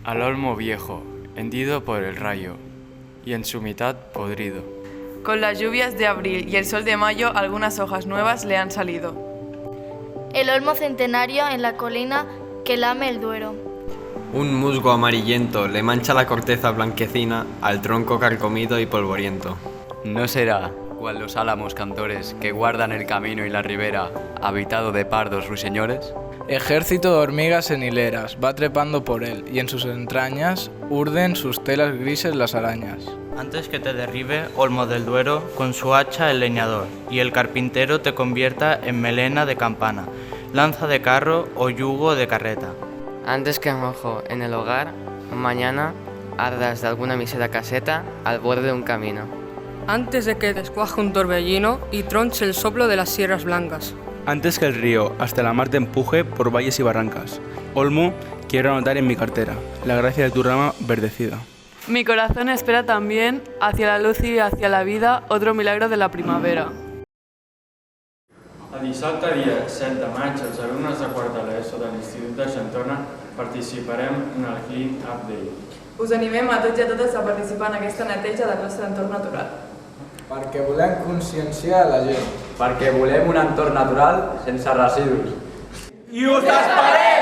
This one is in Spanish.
al olmo viejo, hendido por el rayo, y en su mitad podrido. Con las lluvias de abril y el sol de mayo, algunas hojas nuevas le han salido. El olmo centenario en la colina que lame el Duero. Un musgo amarillento le mancha la corteza blanquecina al tronco carcomido y polvoriento. ¿No será, cual los álamos cantores que guardan el camino y la ribera, habitado de pardos ruiseñores? Ejército de hormigas en hileras va trepando por él, y en sus entrañas urden sus telas grises las arañas. Antes que te derribe, olmo del Duero, con su hacha el leñador, y el carpintero te convierta en melena de campana, lanza de carro o yugo de carreta. Antes que mojo en el hogar, mañana ardas de alguna misera caseta al borde de un camino. Antes de que descuaje un torbellino y tronche el soplo de las sierras blancas. Antes que el río hasta la mar te empuje por valles y barrancas. Olmo, quiero anotar en mi cartera la gracia de tu rama verdecida. Mi corazón espera también, hacia la luz y hacia la vida, otro milagro de la primavera. El dissabte, dia 7 de maig, els alumnes de quart de l'ESO de l'Institut de Xantona participarem en el Clean Up Day. Us animem a tots i a totes a participar en aquesta neteja del nostre entorn natural. Perquè volem conscienciar la gent. Perquè volem un entorn natural sense residus. I us esperem!